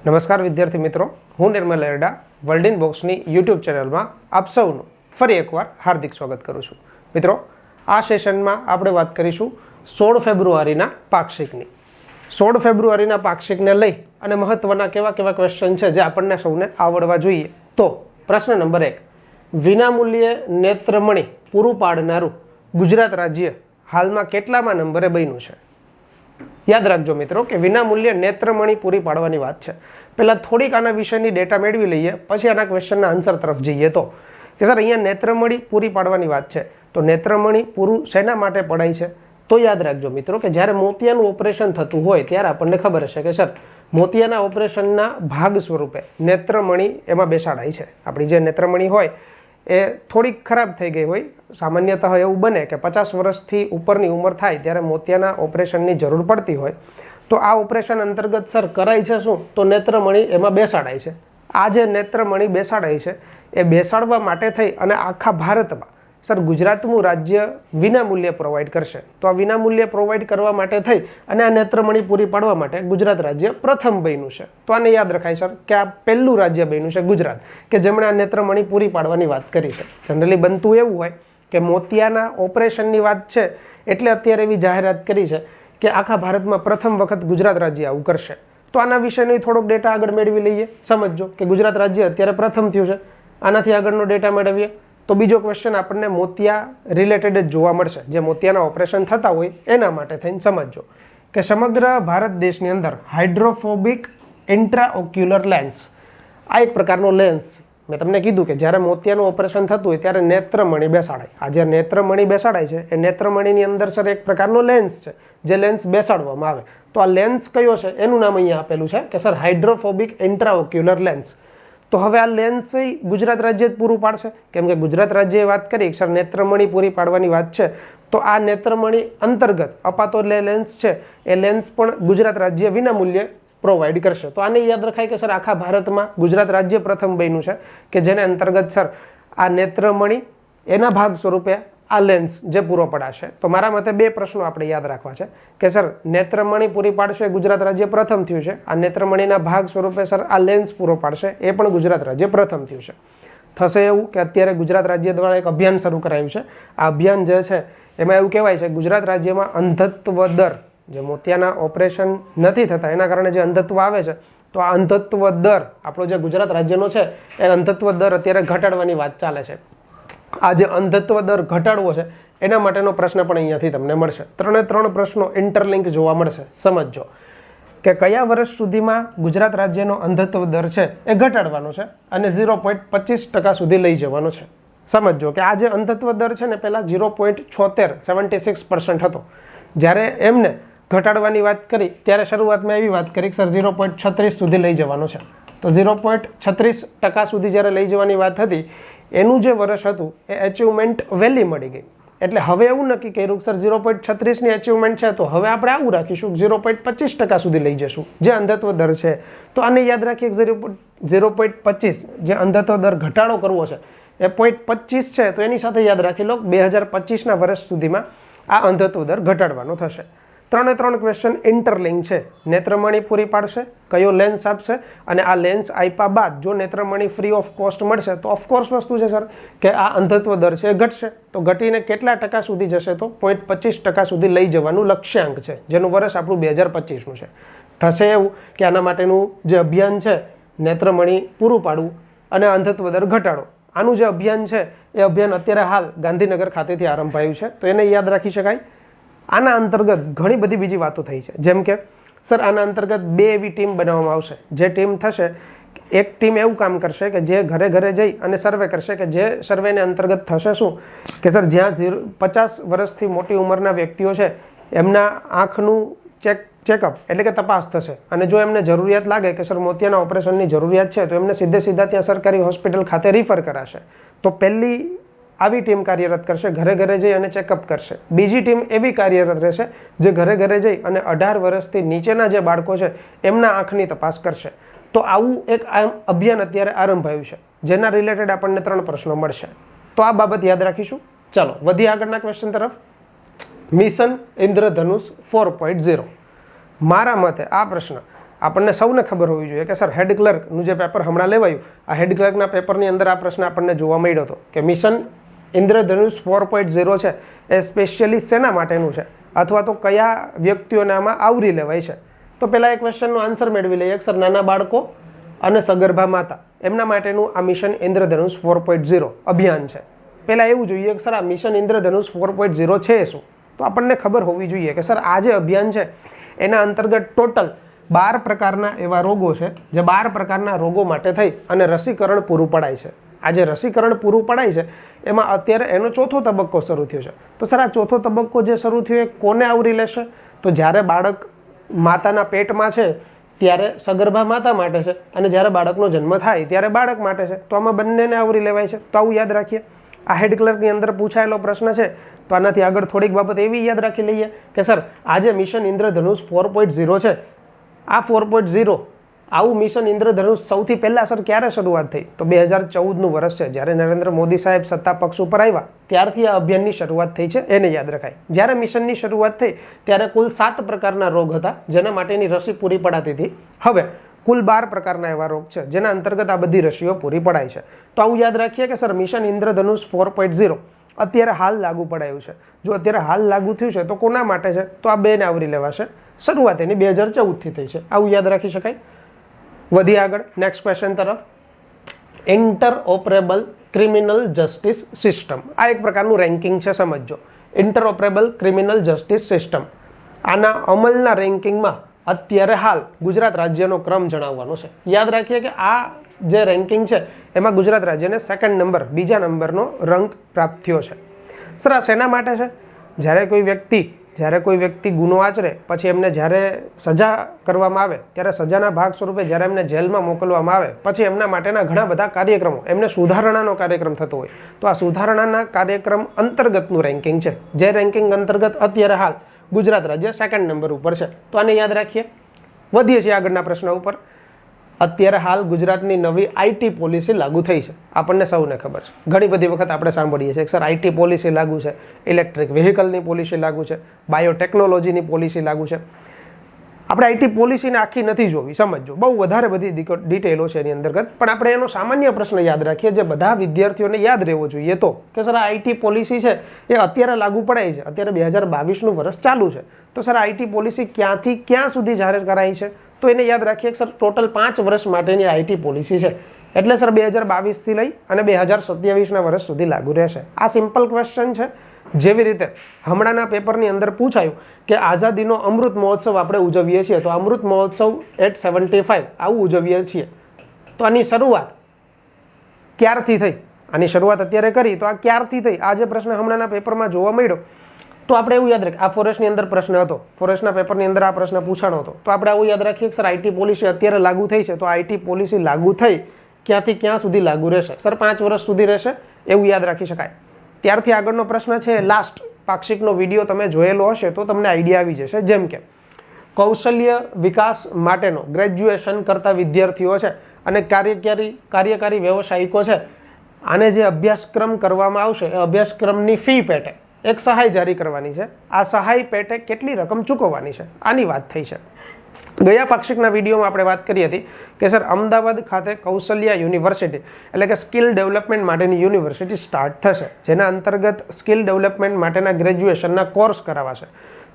નમસ્કાર વિદ્યાર્થી મિત્રો, હું નિર્મલ એરડા વર્લ્ડ ઇન બોક્સની યુટ્યુબ ચેનલમાં આપ સૌનું ફરી એકવાર હાર્દિક સ્વાગત કરું છું. મિત્રો, આ સેશનમાં આપણે વાત કરીશું 16 ફેબ્રુઆરીના પાક્ષિકની. 16 ફેબ્રુઆરીના પાક્ષિકને લઈ અને મહત્વના કેવા ક્વેશ્ચન છે જે આપણને સૌને આવડવા જોઈએ. તો પ્રશ્ન નંબર 1, વિનામૂલ્યે નેત્રમણી પૂરું પાડનારું ગુજરાત રાજ્ય હાલમાં કેટલામાં નંબરે બન્યું છે? યાદ રાખજો મિત્રો કે વિનામૂલ્યે નેત્રમણી પૂરી પાડવાની વાત છે. પહેલાં થોડીક આના વિષયની ડેટા મેળવી લઈએ, પછી આના ક્વેશ્ચનના આન્સર તરફ જઈએ. તો કે સર અહીંયા નેત્રમણી પૂરી પાડવાની વાત છે, તો નેત્રમણી પૂરું શેના માટે પડાય છે? તો યાદ રાખજો મિત્રો કે જ્યારે મોતિયાનું ઓપરેશન થતું હોય ત્યારે આપણને ખબર હશે કે સર મોતિયાના ઓપરેશનના ભાગ સ્વરૂપે નેત્રમણી એમાં બેસાડાય છે. આપણી જે નેત્રમણી હોય એ થોડીક ખરાબ થઈ ગઈ હોય, સામાન્યતઃ એવું બને કે 50 વર્ષથી ઉપરની ઉંમર થાય ત્યારે મોતિયાના ઓપરેશનની જરૂર પડતી હોય, તો આ ઓપરેશન અંતર્ગત સર કરાય છે શું? તો નેત્રમણી એમાં બેસાડાય છે. આ જે નેત્રમણી બેસાડાય છે એ બેસાડવા માટે થઈ અને આખા ભારતમાં સર ગુજરાતનું રાજ્ય વિનામૂલ્યે પ્રોવાઈડ કરશે. તો આ વિનામૂલ્યે પ્રોવાઈડ કરવા માટે થઈ અને આ નેત્રમણી પૂરી પાડવા માટે ગુજરાત રાજ્ય પ્રથમ બન્યું છે. તો આને યાદ રખાય સર કે આ પહેલું રાજ્ય બન્યું છે ગુજરાત કે જેમણે આ નેત્રમણી પૂરી પાડવાની વાત કરી છે. જનરલી બનતું એવું હોય કે મોતિયાના ઓપરેશનની વાત છે એટલે અત્યારે એવી જાહેરાત કરી છે કે આખા ભારતમાં પ્રથમ વખત ગુજરાત રાજ્ય આવું કરશે. તો આના વિશેની થોડોક ડેટા આગળ મેળવી લઈએ. સમજો કે ગુજરાત રાજ્ય અત્યારે પ્રથમ થયું છે, આનાથી આગળનો ડેટા મેળવીએ. તો બીજો ક્વેશ્ચન આપણને મોતિયા રિલેટેડ જ જોવા મળશે, જે મોતિયાના ઓપરેશન થતા હોય એના માટે થઈને સમજો કે સમગ્ર ભારત દેશની અંદર હાઇડ્રોફોબિક ઇન્ટ્રાઓક્યુલર લેન્સ, આ એક પ્રકારનો લેન્સ. મેં તમને કીધું કે જ્યારે મોતિયાનું ઓપરેશન થતું હોય ત્યારે નેત્રમણી બેસાડાય. આ જે નેત્રમણી બેસાડાય છે એ નેત્રમણીની અંદર સર એક પ્રકારનો લેન્સ છે, જે લેન્સ બેસાડવામાં આવે. તો આ લેન્સ કયો છે એનું નામ અહીંયા આપેલું છે કે સર હાઇડ્રોફોબિક ઇન્ટ્રાઓક્યુલર લેન્સ. તો હવે આ લેન્સ ગુજરાત રાજ્ય જ પૂરું પાડશે, કેમ કે ગુજરાત રાજ્યએ વાત કરી સર નેત્રમણી પૂરી પાડવાની વાત છે, તો આ નેત્રમણી અંતર્ગત અપાતો લેન્સ છે એ લેન્સ પણ ગુજરાત રાજ્ય વિનામૂલ્યે પ્રોવાઈડ કરશે. તો આને યાદ રખાય કે સર આખા ભારતમાં ગુજરાત રાજ્ય પ્રથમ બન્યું છે કે જેને અંતર્ગત સર આ નેત્રમણી એના ભાગ સ્વરૂપે આ લેન્સ જે પૂરો પડાશે. તો મારા મતે 2 પ્રશ્નો આપણે યાદ રાખવા છે કે સર નેત્રમણી પૂરી પાડશે ગુજરાત રાજ્ય પ્રથમ થયું છે, આ નેત્રમણીના ભાગ સ્વરૂપે સર આ લેન્સ પૂરો પાડશે એ પણ ગુજરાત રાજ્ય પ્રથમ થયું છે. થશે એવું કે અત્યારે ગુજરાત રાજ્ય દ્વારા એક અભિયાન શરૂ કરાયું છે. આ અભિયાન જે છે એમાં એવું કહેવાય છે ગુજરાત રાજ્યમાં અંધત્વ દર, જે મોતિયાના ઓપરેશન નથી થતા એના કારણે જે અંધત્વ આવે છે, તો આ અંધત્વ દર આપણો જે ગુજરાત રાજ્યનો છે એ અંધત્વ દર અત્યારે ઘટાડવાની વાત ચાલે છે. આ જે અંધત્વ દર ઘટાડવો છે એના માટેનો પ્રશ્ન પણ અહીંયાથી તમને મળશે. 3 પ્રશ્નો ઇન્ટરલિંક જોવા મળશે. સમજો કે કયા વર્ષ સુધીમાં ગુજરાત રાજ્યનો અંધત્વ દર છે એ ઘટાડવાનો છે અને 0.25% સુધી લઈ જવાનો છે. સમજો કે આ જે અંધત્વ દર છે ને પહેલાં 0.76% હતો. જ્યારે એમને ઘટાડવાની વાત કરી ત્યારે શરૂઆતમાં એવી વાત કરી કે સર 0.36 સુધી લઈ જવાનો છે. તો 0.36% સુધી જ્યારે લઈ જવાની વાત હતી, એનું જે વર્ષ હતું એ એચિવમેન્ટ વહેલી મળી ગઈ. એટલે હવે એવું નક્કી કર્યું સર 0.36ની એચિવમેન્ટ છે, તો હવે આપણે આવું રાખીશું 0.25% સુધી લઈ જશું જે અંધત્વ દર છે. તો આને યાદ રાખીએ કે 0.25 જે અંધત્વ દર ઘટાડો કરવો છે એ 0.25 છે, તો એની સાથે યાદ રાખી લો 2025ના વર્ષ સુધીમાં આ અંધત્વ દર ઘટાડવાનો થશે. 3 ક્વેશ્ચન ઇન્ટરલિંક છે. નેત્રમણી પૂરી પાડશે, કયો લેન્સ આપશે, અને આ લેન્સ આપ્યા બાદ જો નેત્રમણી ફ્રી ઓફ કોસ્ટ મળશે તો ઓફકોર્સ વસ્તુ છે સર કે આ અંધત્વ દર છે એ ઘટશે. તો ઘટીને કેટલા ટકા સુધી જશે? તો 0.25% સુધી લઈ જવાનું લક્ષ્યાંક છે, જેનું વર્ષ આપણું 2025નું છે. થશે એવું કે આના માટેનું જે અભિયાન છે નેત્રમણી પૂરું પાડવું અને અંધત્વ દર ઘટાડો, આનું જે અભિયાન છે એ અભિયાન અત્યારે હાલ ગાંધીનગર ખાતેથી આરંભાયું છે. તો એને યાદ રાખી શકાય. આના અંતર્ગત ઘણી બધી બીજી વાતો થઈ છે, જેમ કે સર આના અંતર્ગત 2 એવી ટીમ બનાવવામાં આવશે. જે ટીમ થશે, એક ટીમ એવું કામ કરશે કે જે ઘરે ઘરે જઈ અને સર્વે કરશે, કે જે સર્વેને અંતર્ગત થશે શું કે સર જ્યાં 50 વર્ષથી મોટી ઉંમરના વ્યક્તિઓ છે એમના આંખનું ચેકઅપ એટલે કે તપાસ થશે, અને જો એમને જરૂરિયાત લાગે કે સર મોતિયાના ઓપરેશનની જરૂરિયાત છે તો એમને સીધા ત્યાં સરકારી હોસ્પિટલ ખાતે રિફર કરાશે. તો પહેલી આવી ટીમ કાર્યરત કરશે, ઘરે ઘરે જઈ અને ચેકઅપ કરશે. બીજી ટીમ એવી કાર્યરત રહેશે જે ઘરે ઘરે જઈ અને 18 વર્ષથી નીચેના જે બાળકો છે એમના આંખની તપાસ કરશે. તો આવું એક અભિયાન અત્યારે આરંભાયું છે, જેના રિલેટેડ આપણને 3 પ્રશ્નો મળશે. તો આ બાબત યાદ રાખીશું. ચાલો વધીએ આગળના ક્વેશ્ચન તરફ. મિશન ઇન્દ્રધનુષ 4.0. મારા મતે આ પ્રશ્ન આપણને સૌને ખબર હોવી જોઈએ કે સર હેડ ક્લર્કનું જે પેપર હમણાં લેવાયું, આ હેડ ક્લર્કના પેપરની અંદર આ પ્રશ્ન આપણને જોવા મળ્યો હતો કે મિશન ઇન્દ્રધનુષ 4.0 છે એ સ્પેશિયલી શેના માટેનું છે, અથવા તો કયા વ્યક્તિઓને આમાં આવરી લેવાય છે. તો પહેલાં એ ક્વેશ્ચનનો આન્સર મેળવી લઈએ. સર નાના બાળકો અને સગર્ભા માતા એમના માટેનું આ મિશન ઇન્દ્રધનુષ 4.0 અભિયાન છે. પહેલાં એવું જોઈએ કે સર આ મિશન ઇન્દ્રધનુષ 4.0 છે શું? તો આપણને ખબર હોવી જોઈએ કે સર આ જે અભિયાન છે એના અંતર્ગત ટોટલ 12 પ્રકારના એવા રોગો છે જે 12 પ્રકારના રોગો માટે થઈ અને રસીકરણ પૂરું પડાય છે. આ જે રસીકરણ પૂરું પડાય છે એમાં અત્યારે એનો ચોથો તબક્કો શરૂ થયો છે. તો સર આ ચોથો તબક્કો જે શરૂ થયો એ કોને આવરી લેશે? તો જ્યારે બાળક માતાના પેટમાં છે ત્યારે સગર્ભા માતા માટે છે, અને જ્યારે બાળકનો જન્મ થાય ત્યારે બાળક માટે છે. તો આમાં બંનેને આવરી લેવાય છે. તો આવું યાદ રાખીએ. આ હેડ ક્લર્કની અંદર પૂછાયેલો પ્રશ્ન છે, તો આનાથી આગળ થોડીક બાબત એવી યાદ રાખી લઈએ કે સર આ જે મિશન ઇન્દ્રધનુષ 4.0 છે, આ 4.0 આવું મિશન ઇન્દ્રધનુષ સૌથી પહેલાં સર ક્યારે શરૂઆત થઈ? તો 2014નું વર્ષ છે, જ્યારે નરેન્દ્ર મોદી સાહેબ સત્તા પક્ષ ઉપર આવ્યા ત્યારથી આ અભિયાનની શરૂઆત થઈ છે, એને યાદ રખાય. જ્યારે મિશનની શરૂઆત થઈ ત્યારે કુલ 7 પ્રકારના રોગ હતા જેના માટેની રસી પૂરી પડાતી હતી. હવે કુલ 12 પ્રકારના એવા રોગ છે જેના અંતર્ગત આ બધી રસીઓ પૂરી પડાય છે. તો આવું યાદ રાખીએ કે સર મિશન ઇન્દ્રધનુષ 4.0 અત્યારે હાલ લાગુ પડાયું છે. જો અત્યારે હાલ લાગુ થયું છે તો કોના માટે છે? તો આ બેને આવરી લેવાશે. શરૂઆત એની 2014થી થઈ છે. આવું યાદ રાખી શકાય. વધી આગળ નેક્સ્ટ ક્વેશ્ચન તરફ. ઇન્ટરઓપરેબલ ક્રિમિનલ જસ્ટિસ સિસ્ટમ, આ એક પ્રકારનું રેન્કિંગ છે, સમજો. ઇન્ટરઓપરેબલ ક્રિમિનલ જસ્ટિસ સિસ્ટમ, આના અમલના રેન્કિંગમાં અત્યારે હાલ ગુજરાત રાજ્યનો ક્રમ જણાવવાનો છે. યાદ રાખીએ કે આ જે રેન્કિંગ છે એમાં ગુજરાત રાજ્યને સેકન્ડ નંબર, બીજા નંબરનો રંક પ્રાપ્ત થયો છે. સર આ શેના માટે છે? જ્યારે કોઈ વ્યક્તિ ગુનો આચરે પછી એમને જ્યારે સજા કરવામાં આવે ત્યારે સજાના ભાગ સ્વરૂપે જ્યારે એમને જેલમાં મોકલવામાં આવે પછી એમના માટેના ઘણા બધા કાર્યક્રમો, એમને સુધારણાનો કાર્યક્રમ થતો હોય, તો આ સુધારણાના કાર્યક્રમ અંતર્ગતનું રેન્કિંગ છે, જે રેન્કિંગ અંતર્ગત અત્યારે હાલ ગુજરાત રાજ્ય સેકન્ડ નંબર ઉપર છે. તો આને યાદ રાખીએ. વધીએ છીએ આગળના પ્રશ્ન ઉપર. અત્યારે હાલ ગુજરાતની નવી આઈટી પોલિસી લાગુ થઈ છે, આપણને સૌને ખબર છે. ઘણી બધી વખત આપણે સાંભળીએ છીએ કે સર આઈટી પોલિસી લાગુ છે, ઇલેક્ટ્રિક વ્હીકલની પોલિસી લાગુ છે, બાયોટેકનોલોજીની પોલિસી લાગુ છે. આપણે આઈટી પોલિસીને આખી નથી જોવી, સમજો. બહુ વધારે બધી ડિટેલો છે એની અંતર્ગત, પણ આપણે એનો સામાન્ય પ્રશ્ન યાદ રાખીએ જે બધા વિદ્યાર્થીઓને યાદ રહેવો જોઈએ. તો કે સર આ આઈટી પોલિસી છે એ અત્યારે લાગુ પડાય છે, અત્યારે 2022નું વર્ષ ચાલુ છે. તો સર આઈટી પોલિસી ક્યાંથી ક્યાં સુધી જાહેર કરાઈ છે? તો એને યાદ રાખીએ કે સર ટોટલ 5 વર્ષ માટેની આઈટી પોલિસી છે, એટલે સર 2022થી લઈ અને 2027ના વર્ષ સુધી લાગુ રહેશે. આ સિમ્પલ ક્વેશ્ચન છે. જેવી રીતે હમણાંના પેપરની અંદર પૂછાયું કે આઝાદીનો અમૃત મહોત્સવ આપણે ઉજવીએ છીએ, તો અમૃત મહોત્સવ એટ 75 આવું ઉજવીએ છીએ, તો આની શરૂઆત ક્યારથી થઈ? આની શરૂઆત અત્યારે કરી, તો આ ક્યારથી થઈ? આ જે પ્રશ્ન હમણાંના પેપરમાં જોવા મળ્યો, તો આપણે એવું યાદ રાખીએ. આ ફોરેસ્ટની અંદર પ્રશ્ન હતો, ફોરેસ્ટના પેપરની અંદર આ પ્રશ્ન પૂછાણો હતો, તો આપણે આવું યાદ રાખીએ કે સર આઈટી પોલિસી અત્યારે લાગુ થઈ છે, તો આઈટી પોલિસી લાગુ થઈ ક્યાંથી ક્યાં સુધી લાગુ રહેશે? સર 5 વર્ષ સુધી રહેશે, એવું યાદ રાખી શકાય. ત્યારથી આગળનો પ્રશ્ન છે, લાસ્ટ પાક્ષિકનો વિડીયો તમે જોયેલો હશે તો તમને આઈડિયા આવી જશે. જેમ કે કૌશલ્ય વિકાસ માટેનો ગ્રેજ્યુએશન કરતા વિદ્યાર્થીઓ છે અને કાર્યકારી વ્યવસાયિકો છે, આને જે અભ્યાસક્રમ કરવામાં આવશે એ અભ્યાસક્રમની ફી પેટે એક સહાય જારી કરવાની છે. આ સહાય પેટે કેટલી રકમ ચૂકવવાની છે આની વાત થઈ છે. ગયા પાક્ષિકના વિડીયોમાં આપણે વાત કરી હતી કે સર અમદાવાદ ખાતે કૌશલ્ય યુનિવર્સિટી એટલે કે સ્કિલ ડેવલપમેન્ટ માટેની યુનિવર્સિટી સ્ટાર્ટ થશે, જેના અંતર્ગત સ્કિલ ડેવલપમેન્ટ માટેના ગ્રેજ્યુએશનના કોર્સ કરાવાશે.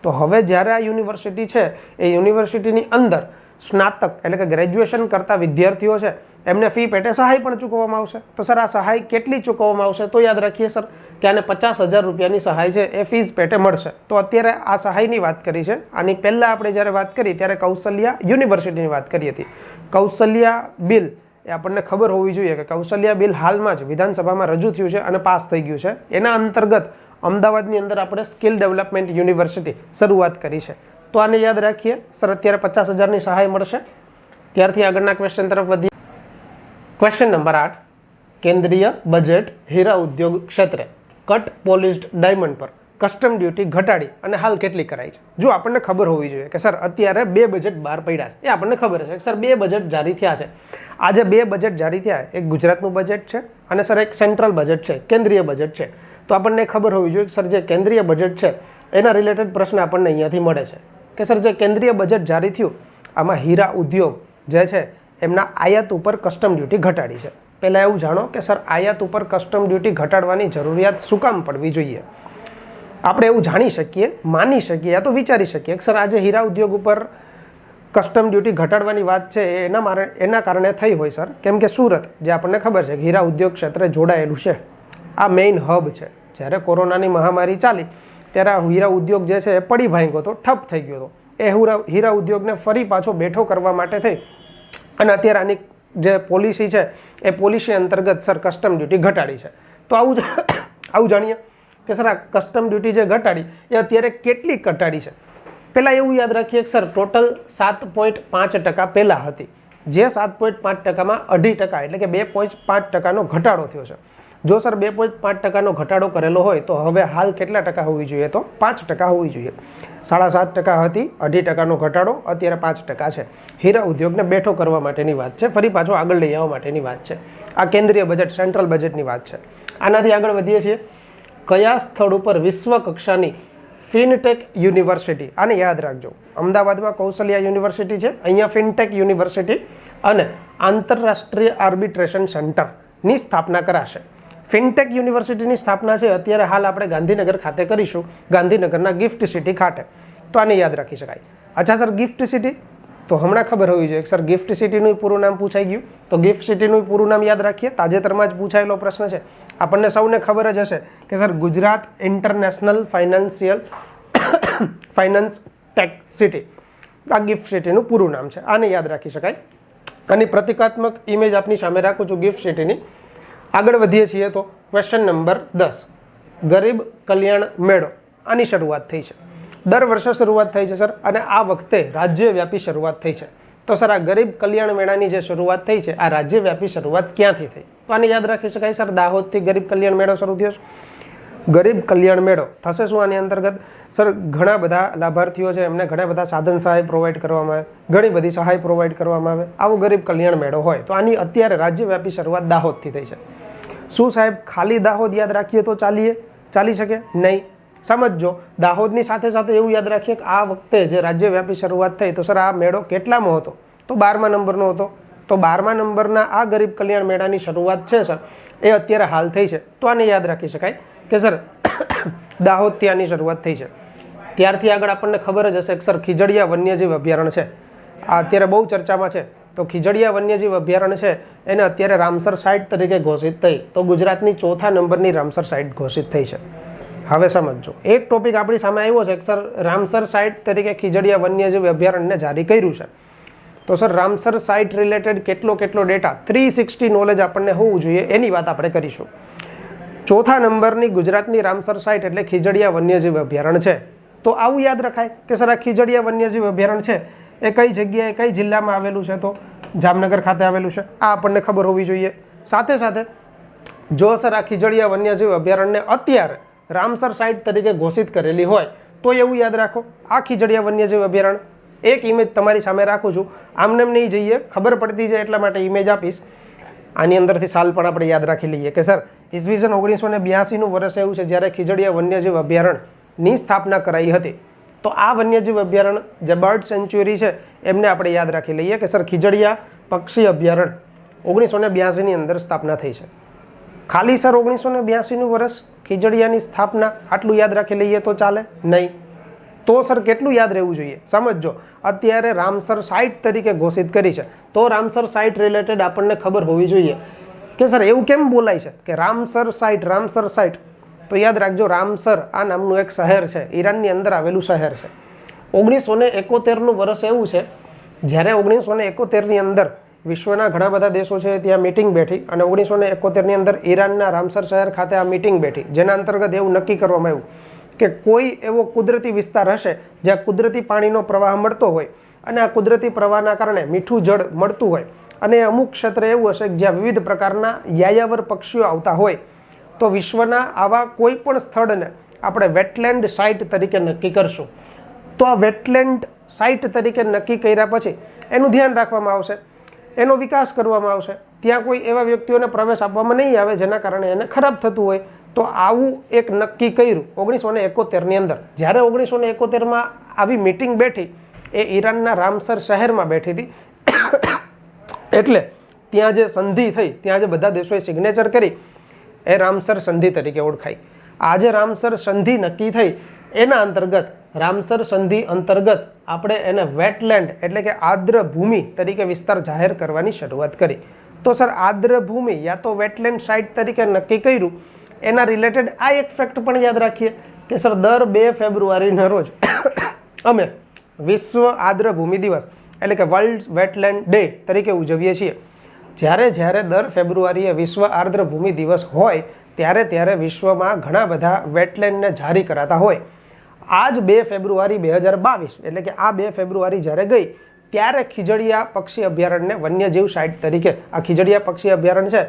તો હવે જ્યારે આ યુનિવર્સિટી છે એ યુનિવર્સિટીની અંદર સ્નાતક એટલે કે ગ્રેજ્યુએશન કરતા વિદ્યાર્થીઓ છે એમને ફી પેટે સહાય પણ ચૂકવવામાં આવશે. તો સર આ સહાય કેટલી ચૂકવવામાં આવશે? તો યાદ રાખીએ સર કે આને 50,000 રૂપિયાની સહાય છે એ ફીસ પેટે મળશે. તો અત્યારે આ સહાયની વાત કરી છે. આની પહેલાં આપણે જ્યારે વાત કરી ત્યારે કૌશલ્ય યુનિવર્સિટીની વાત કરી હતી. કૌશલ્ય બિલ એ આપણને ખબર હોવી જોઈએ કે કૌશલ્ય બિલ હાલમાં જ વિધાનસભામાં રજૂ થયું છે અને પાસ થઈ ગયું છે. એના અંતર્ગત અમદાવાદની અંદર આપણે સ્કિલ ડેવલપમેન્ટ યુનિવર્સિટી શરૂઆત કરી છે. તો આને યાદ રાખીએ સર અત્યારે 50,000ની સહાય મળશે. ત્યારથી આગળના ક્વેશ્ચન તરફ વધીએ. Question number 8. કેન્દ્રીય બજેટ હીરા ઉદ્યોગ ક્ષેત્રે કટ પોલિશ્ડ ડાયમંડ પર કસ્ટમ ડ્યુટી ઘટાડી અને હાલ કેટલી કરાઈ છે? જો આપણને ખબર હોવી જોઈએ કે સર અત્યારે 2 બજેટ બહાર પડ્યા છે, એ આપણને ખબર છે કે સર 2 બજેટ જારી થયા છે. આ જે 2 બજેટ જારી થયા, એક ગુજરાતનું બજેટ છે અને સર એક સેન્ટ્રલ બજેટ છે, કેન્દ્રીય બજેટ છે. તો આપણને ખબર હોવી જોઈએ કે સર જે કેન્દ્રીય બજેટ છે એના રિલેટેડ પ્રશ્ન આપણને અહીંયાથી મળે છે કે સર જે કેન્દ્રીય બજેટ જારી થયું આમાં હીરા ઉદ્યોગ જે છે એમના આયાત ઉપર કસ્ટમ ડ્યુટી ઘટાડી છે. પહેલાં એવું જાણો કે સર આયાત ઉપર કસ્ટમ ડ્યુટી ઘટાડવાની જરૂરિયાત શું કામ પડવી જોઈએ? આપણે એવું જાણી શકીએ, માની શકીએ યા તો વિચારી શકીએ કે સર આજે હીરા ઉદ્યોગ ઉપર કસ્ટમ ડ્યુટી ઘટાડવાની વાત છે એ એના કારણે થઈ હોય સર, કેમ કે સુરત જે આપણને ખબર છે કે હીરા ઉદ્યોગ ક્ષેત્રે જોડાયેલું છે, આ મેઇન હબ છે. જ્યારે કોરોનાની મહામારી ચાલી ત્યારે આ હીરા ઉદ્યોગ જે છે એ પડી ભાંગ્યો હતો, ઠપ થઈ ગયો હતો. એ હીરા ઉદ્યોગને ફરી પાછો બેઠો કરવા માટે થઈ અને અત્યારે આની જે પોલિસી છે એ પોલિસી અંતર્ગત સર કસ્ટમ ડ્યુટી ઘટાડી છે. તો આવું જાણીએ કે સર આ કસ્ટમ ડ્યુટી જે ઘટાડી એ અત્યારે કેટલી ઘટાડી છે? પહેલાં એવું યાદ રાખીએ કે સર ટોટલ 7.5% પહેલાં હતી, જે 7.5%માં 2.5% એટલે કે 2.5%નો ઘટાડો થયો છે. જો સર 2.5%નો ઘટાડો કરેલો હોય તો હવે હાલ કેટલા ટકા હોવી જોઈએ? તો 5% હોવી જોઈએ. 7.5% હતી, 2.5%નો ઘટાડો, અત્યારે 5% છે. હીરા ઉદ્યોગને બેઠો કરવા માટેની વાત છે, ફરી પાછો આગળ લઈ આવવા માટેની વાત છે. આ કેન્દ્રીય બજેટ, સેન્ટ્રલ બજેટની વાત છે. આનાથી આગળ વધીએ છીએ. કયા સ્થળ ઉપર વિશ્વ કક્ષાની ફિનટેક યુનિવર્સિટી, આને યાદ રાખજો, અમદાવાદમાં કૌશલ્યા યુનિવર્સિટી છે, અહીંયા ફિનટેક યુનિવર્સિટી અને આંતરરાષ્ટ્રીય આર્બિટ્રેશન સેન્ટરની સ્થાપના કરાશે. ફિનટેક યુનિવર્સિટીની સ્થાપના છે અત્યારે હાલ આપણે ગાંધીનગર ખાતે કરીશું, ગાંધીનગરના ગિફ્ટ સિટી ખાતે. તો આને યાદ રાખી શકાય. અચ્છા સર ગિફ્ટ સિટી તો હમણાં ખબર હોવી જોઈએ સર ગિફ્ટ સિટીનું પૂરું નામ પૂછાઈ ગયું, તો ગિફ્ટ સિટીનું પૂરું નામ યાદ રાખીએ. તાજેતરમાં જ પૂછાયેલો પ્રશ્ન છે, આપણને સૌને ખબર જ હશે કે sir Gujarat international finance tech city, આ ગિફ્ટ સિટીનું પૂરું નામ છે. આને યાદ રાખી શકાય. આની પ્રતિકાત્મક ઇમેજ આપની સામે રાખું છું ગિફ્ટ સિટીની. આગળ વધીએ છીએ તો ક્વેશ્ચન નંબર 10, ગરીબ કલ્યાણ મેળો, આની શરૂઆત થઈ છે. દર વર્ષે શરૂઆત થઈ છે સર, અને આ વખતે રાજ્યવ્યાપી શરૂઆત થઈ છે. તો સર આ ગરીબ કલ્યાણ મેળાની જે શરૂઆત થઈ છે આ રાજ્યવ્યાપી શરૂઆત ક્યાંથી થઈ? તો આને યાદ રાખી શકાય સર દાહોદથી ગરીબ કલ્યાણ મેળો શરૂ થયો છે. ગરીબ કલ્યાણ મેળો થશે શું આની અંતર્ગત? સર ઘણા બધા લાભાર્થીઓ છે એમને ઘણા બધા સાધન સહાય પ્રોવાઈડ કરવામાં આવે, ઘણી બધી સહાય પ્રોવાઈડ કરવામાં આવે. આવો ગરીબ કલ્યાણ મેળો હોય તો આની અત્યારે રાજ્યવ્યાપી શરૂઆત દાહોદથી થઈ છે. શું સાહેબ ખાલી દાહોદ યાદ રાખીએ તો ચાલી શકે? નહીં. સમજો, દાહોદની સાથે સાથે એવું યાદ રાખીએ કે આ વખતે જે રાજ્યવ્યાપી શરૂઆત થઈ તો સર આ મેળો કેટલામાં હતો? તો 12મા નંબરનો હતો. તો 12મા નંબરના આ ગરીબ કલ્યાણ મેળાની શરૂઆત છે સર એ અત્યારે હાલ થઈ છે. તો આને યાદ રાખી શકાય કે સર દાહોદથી આની શરૂઆત થઈ છે. ત્યારથી આગળ આપણને ખબર જ હશે કે સર ખીજડીયા વન્યજીવ અભયારણ્ય છે, આ અત્યારે બહુ ચર્ચામાં છે. તો ખીજડીયા વન્યજીવ અભયારણ્ય છે એને અત્યારે રામસર સાઇટ તરીકે ઘોષિત થઈ, તો ગુજરાતની 4થા નંબરની રામસર સાઇટ ઘોષિત થઈ છે. હવે સમજો, એક ટોપિક આપણી સામે આવ્યો છે કે સર રામસર સાઇટ તરીકે ખીજડીયા વન્યજીવ અભયારણ્યને જારી કર્યું છે. તો સર રામસર સાઇટ રિલેટેડ કેટલો ડેટા 360 નોલેજ આપણને હોવું જોઈએ એની વાત આપણે કરીશું. 4થા નંબરની ગુજરાતની રામસર સાઇટ એટલે ખીજડીયા વન્યજીવ અભયારણ્ય છે. તો આવું યાદ રખાય કે સર આ ખીજડીયા વન્યજીવ અભયારણ્ય છે એ કઈ જગ્યાએ કઈ જિલ્લામાં આવેલું છે? તો જામનગર ખાતે આવેલું છે. આ આપણને ખબર હોવી જોઈએ. સાથે સાથે જો સર આ ખીજડીયા વન્યજીવ અભયારણ્યને અત્યારે રામસર સાઇટ તરીકે ઘોષિત કરેલી હોય તો એવું યાદ રાખો આ ખીજડીયા વન્યજીવ અભયારણ્ય, એક ઇમેજ તમારી સામે રાખું છું, આમને નહીં જઈએ, ખબર પડતી જાય એટલા માટે ઇમેજ આપીશ. આની અંદરથી સાલ પણ આપણે યાદ રાખી લઈએ કે સર ઈસવીસન 1982નું વર્ષ એવું છે જ્યારે ખીજડીયા વન્યજીવ અભયારણ્યની સ્થાપના કરાઈ હતી. તો આ વન્યજીવ અભયારણ્ય જે બર્ડ સેન્ચ્યુરી છે એમને આપણે યાદ રાખી લઈએ કે સર ખીજડીયા પક્ષી અભયારણ્ય 1982ની અંદર સ્થાપના થઈ છે. ખાલી સર 1982નું વર્ષ ખીજડીયાની સ્થાપના આટલું યાદ રાખી લઈએ તો ચાલે? નહીં. તો સર કેટલું યાદ રહેવું જોઈએ? સમજો, અત્યારે રામસર સાઇટ તરીકે ઘોષિત કરી છે તો રામસર સાઇટ રિલેટેડ આપણને ખબર હોવી જોઈએ કે સર એવું કેમ બોલાય છે કે રામસર સાઇટ? તો યાદ રાખજો રામસર આ નામનું એક શહેર છે, ઈરાનની અંદર આવેલું શહેર છે. 1971નું વર્ષ એવું છે જ્યારે 1971ની અંદર વિશ્વના ઘણા બધા દેશો છે ત્યાં મીટિંગ બેઠી અને 1971ની અંદર ઈરાનના રામસર શહેર ખાતે આ મીટિંગ બેઠી, જેના અંતર્ગત એવું નક્કી કરવામાં આવ્યું કે કોઈ એવો કુદરતી વિસ્તાર હશે જ્યાં કુદરતી પાણીનો પ્રવાહ મળતો હોય અને આ કુદરતી પ્રવાહના કારણે મીઠું જળ મળતું હોય અને અમુક ક્ષેત્ર એવું હશે જ્યાં વિવિધ પ્રકારના યાયાવર પક્ષીઓ આવતા હોય, તો વિશ્વના આવા કોઈ પણ સ્થળને આપણે વેટલેન્ડ સાઇટ તરીકે નક્કી કરશું. તો આ વેટલેન્ડ સાઇટ તરીકે નક્કી કર્યા પછી એનું ધ્યાન રાખવામાં આવશે, એનો વિકાસ કરવામાં આવશે. ત્યાં કોઈ એવા વ્યક્તિઓને પ્રવેશ આપવામાં નહીં આવે જેના કારણે એને ખરાબ થતું હોય. તો આવું એક નક્કી કર્યું 1971ની અંદર. જ્યારે 1971માં આવી મીટિંગ બેઠી એ ઈરાનના રામસર શહેરમાં બેઠી હતી. એટલે ત્યાં જે સંધિ થઈ, ત્યાં જે બધા દેશોએ સિગ્નેચર કરી, એ રામસર સંધિ તરીકે ઓળખાઈ. આ જે રામસર સંધિ નક્કી થઈ એના અંતર્ગત, રામસર સંધિ અંતર્ગત આપણે એને વેટલેન્ડ એટલે કે આર્દ્ર ભૂમિ તરીકે વિસ્તાર જાહેર કરવાની શરૂઆત કરી. તો સર આર્દ્ર ભૂમિ યા તો વેટલેન્ડ સાઇટ તરીકે નક્કી કર્યું. એના રિલેટેડ આ એક ફેક્ટ પણ યાદ રાખીએ કે સર દર 2 ફેબ્રુઆરીના રોજ અમે વિશ્વ આર્દ્ર ભૂમિ દિવસ એટલે કે વર્લ્ડ વેટલેન્ડ ડે તરીકે ઉજવીએ છીએ. જ્યારે દર ફેબ્રુઆરીએ વિશ્વ આર્દ્ર ભૂમિ દિવસ હોય ત્યારે વિશ્વમાં ઘણા બધા વેટલેન્ડને જારી કરાતા હોય. આજ 2 ફેબ્રુઆરી 2022 એટલે કે આ 2 ફેબ્રુઆરી જ્યારે ગઈ ત્યારે ખીજડીયા પક્ષી અભયારણ્યને વન્યજીવ સાઇટ તરીકે, આ ખીજડીયા પક્ષી અભયારણ્ય છે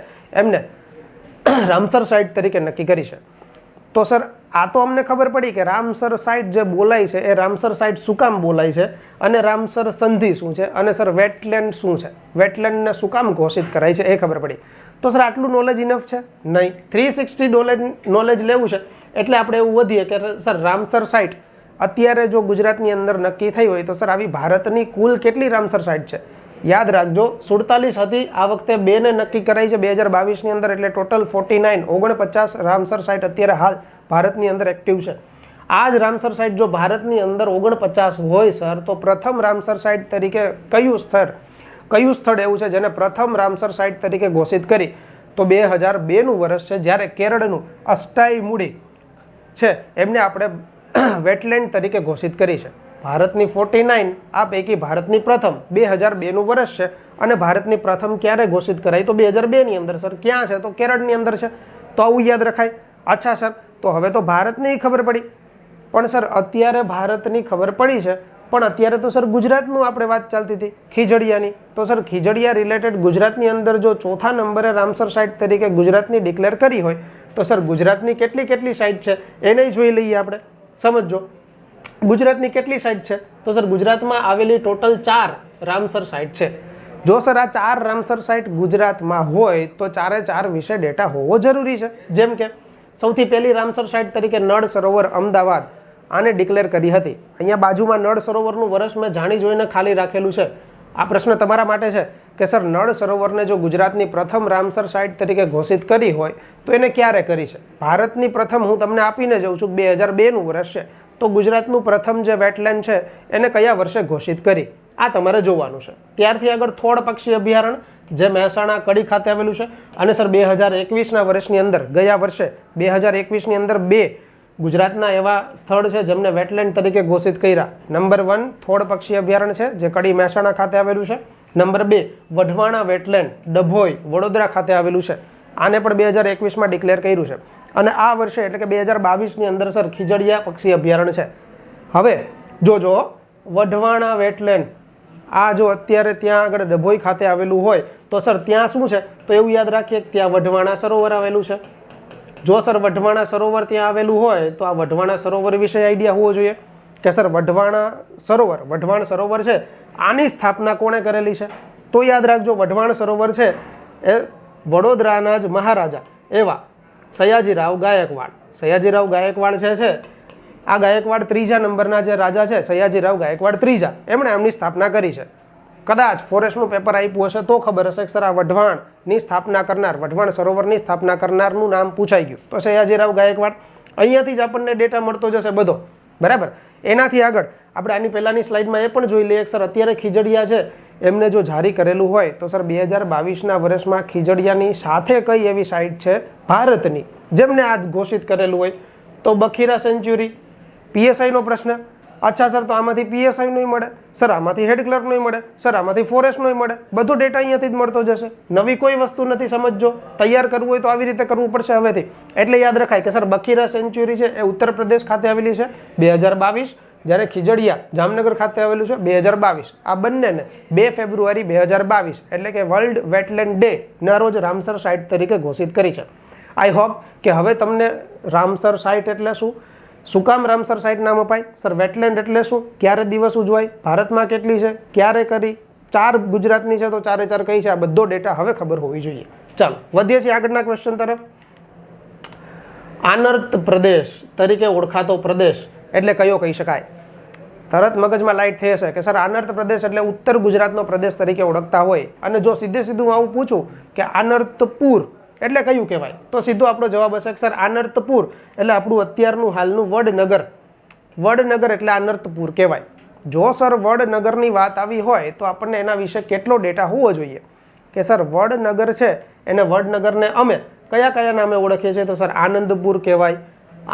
એમને રામસર સાઇટ તરીકે નક્કી કરી છે. તો સર આ તો અમને ખબર પડી કે રામસર સાઇટ જે બોલાય છે એ રામસર સાઇટ શું કામ બોલાય છે અને રામસર સંધિ શું છે અને સર વેટલેન્ડ શું છે, વેટલેન્ડને શું કામ ઘોષિત કરાય છે એ ખબર પડી. તો સર આટલું નોલેજ ઇનફ છે? નહીં. 360 નોલેજ લેવું છે એટલે આપણે એવું વધીએ કે સર રામસર સાઇટ અત્યારે જો ગુજરાતની અંદર નક્કી થઈ હોય તો સર આવી ભારતની કુલ કેટલી રામસર સાઇટ છે? યાદ રાખજો 47 હતી, આ વખતે 2 ને નક્કી કરાઈ છે 2022ની અંદર, એટલે ટોટલ 49 રામસર સાઇટ અત્યારે હાલ ભારતની અંદર એક્ટિવ છે. આ જ રામસર સાઇટ જો ભારતની અંદર 49 હોય સર, તો પ્રથમ રામસર સાઇટ તરીકે કયું સ્થળ એવું છે જેને પ્રથમ રામસર સાઇટ તરીકે ઘોષિત કરી? તો 2002નું વર્ષ છે જ્યારે કેરળનું અષ્ટાઈમુડી છે એમને આપણે વેટલેન્ડ તરીકે ઘોષિત કરી છે. ભારતની 49 આ પૈકી ભારતની પ્રથમ 2002નું વર્ષ છે અને ભારતની પ્રથમ ક્યારે ઘોષિત કરાઈ? તો 2002ની અંદર સર. ક્યાં છે? તો કેરળની અંદર છે. તો આવું યાદ રખાય. અચ્છા સર, તો હવે તો ભારતની ખબર પડી, પણ સર અત્યારે ભારતની ખબર પડી છે પણ અત્યારે તો સર ગુજરાતનું આપણે વાત ચાલતી હતી ખીજડીયાની. તો સર ખીજડીયા રિલેટેડ ગુજરાતની અંદર જો ચોથા નંબરે રામસર સાઇટ તરીકે ગુજરાતની ડિક્લેર કરી હોય તો સર ગુજરાતની કેટલી સાઇટ છે એને જોઈ લઈએ આપણે. સમજો ગુજરાતની કેટલી સાઇટ છે? તો સર ગુજરાતમાં આવેલી ટોટલ 4 રામસર સાઇટ છે. જો સર આ 4 રામસર સાઇટ ગુજરાતમાં હોય તો 4 વિશે ડેટા હોવો જરૂરી છે. જેમ કે સૌથી પહેલી રામસર સાઇટ તરીકે નળ સરોવર અમદાવાદ આને ડિક્લેર કરી હતી. અહીંયા બાજુમાં નળ સરોવરનું વર્ષ મેં જાણી જોઈને ખાલી રાખેલું છે. આ પ્રશ્ન તમારા માટે છે કે સર નળ સરોવરને જો ગુજરાતની પ્રથમ રામસર સાઇટ તરીકે ઘોષિત કરી હોય તો એને ક્યારે કરી છે? ભારતની પ્રથમ હું તમને આપીને જઉં છું 2002નું વર્ષ છે, તો ગુજરાતનું પ્રથમ જે વેટલેન્ડ છે એને કયા વર્ષે ઘોષિત કરી? આ તમારે જોવાનું છે. ત્યારથી આગળ થોડ પક્ષી અભયારણ્ય જે મહેસાણા કડી ખાતે આવેલું છે અને સર 2021ના વર્ષની અંદર, ગયા વર્ષે 2021ની અંદર 2 ગુજરાતના એવા સ્થળ છે જેમને વેટલેન્ડ તરીકે ઘોષિત કર્યા. નંબર 1 થોડ પક્ષી અભયારણ્ય છે જે કડી મહેસાણા ખાતે આવેલું છે. નંબર 2 વઢવાણા વેટલેન્ડ ડભોઈ વડોદરા ખાતે આવેલું છે. આને પણ 2021માં ડિક્લેર કર્યું છે. અને આ વર્ષે એટલે કે 2022ની અંદર સર ખીજડીયા પક્ષી અભયારણ્ય છે. હવે જોજો વઢવાણા વેટલેન્ડ, આ જો અત્યારે ત્યાં આગળ ડભોઈ ખાતે આવેલું હોય તો સર ત્યાં શું છે? તો એવું યાદ રાખીએ કે ત્યાં વઢવાણા સરોવર આવેલું છે. જો સર વઢવાણા સરોવર ત્યાં આવેલું હોય તો આ વઢવાણા સરોવર વિશે આઈડિયા હોવો જોઈએ કે સર વઢવાણ સરોવર છે આની સ્થાપના કોણે કરેલી છે? તો યાદ રાખજો વઢવાણ સરોવર છે એ વડોદરાના જ મહારાજા એવા સયાજીરાવ ગાયકવાડ છે આ ગાયકવાડ 3જા નંબરના જે રાજા છે સયાજીરાવ ગાયકવાડ 3જા, એમણે એમની સ્થાપના કરી છે. કદાચ ફોરેસ્ટનું પેપર આપ્યું હશે તો ખબર હશે કે સર આ વઢવાણની સ્થાપના કરનાર, વઢવાણ સરોવરની સ્થાપના કરનારનું નામ પૂછાઈ ગયું તો સયાજીરાવ ગાયકવાડ. અહીંયાથી જ આપણને ડેટા મળતો જશે બધો, બરાબર. એનાથી આગળ આપણે આની પહેલાની સ્લાઇડમાં એ પણ જોઈ લઈએ કે સર અત્યારે ખીજડીયા છે એમને જો જારી કરેલું હોય તો સર 2022ના વર્ષમાં ખીજડીયાની સાથે કઈ એવી સાઇટ છે ભારતની જેમને આ ઘોષિત કરેલું હોય? તો બખીરા સેન્ચ્યુરી. પીએસઆઈનો પ્રશ્ન. અચ્છા સર, તો આમાંથી પીએસઆઈ નહીં મળે સર, આમાંથી હેડ ક્લર્ક નહીં મળે સર, આમાંથી ફોરેસ્ટ નહીં મળે. બધો ડેટા અહીંયાથી જ મળતો જશે. નવી કોઈ વસ્તુ નથી. સમજો, તૈયાર કરવું હોય તો આવી રીતે કરવું પડશે હવેથી. એટલે યાદ રખાય કે સર બખીરા સેન્ચ્યુરી છે એ ઉત્તર પ્રદેશ ખાતે આવેલી છે 2022, જ્યારે ખીજડીયા જામનગર ખાતે આવેલું છે 2022. આ બંનેને 2 ફેબ્રુઆરી 2022 એટલે કે વર્લ્ડ વેટલેન્ડ ડે ના રોજ રામસર સાઇટ તરીકે ઘોષિત કરી છે. આઈ હોપ કે હવે તમને રામસર સાઇટ એટલે શું કામ રામસર સાઇટ નામ અપાય, સર વેટલેન્ડ એટલે શું, ક્યારે દિવસ ઉજવાય, ભારતમાં કેટલી છે, ક્યારે કરી, 4 ગુજરાતની છે તો 4 કઈ છે, આ બધો ડેટા હવે ખબર હોવી જોઈએ. ચાલો વધીએ છીએ આગળના ક્વેશ્ચન તરફ. આનર્ત પ્રદેશ તરીકે ઓળખાતો પ્રદેશ એટલે કયો કહી શકાય? તરત મગજમાં લાઇટ થઈ હશે કે સર આનર્ત પ્રદેશ એટલે ઉત્તર ગુજરાતનો પ્રદેશ તરીકે ઓળખતા હોય, અને જો સીધે સીધું આવું પૂછું કે આનર્તપુર એટલે કયું કહેવાય, તો સીધો આપણો જવાબ હશે કે સર આનર્તપુર એટલે આપણું અત્યારનું હાલનું વડનગર. વડનગર એટલે આનર્તપુર કહેવાય. જો સર વડનગરની વાત આવી હોય તો આપણને એના વિશે કેટલો ડેટા હોવો જોઈએ કે સર વડનગર છે એને વડનગરને અમે કયા કયા નામે ઓળખીએ છીએ, તો સર આનંદપુર કહેવાય,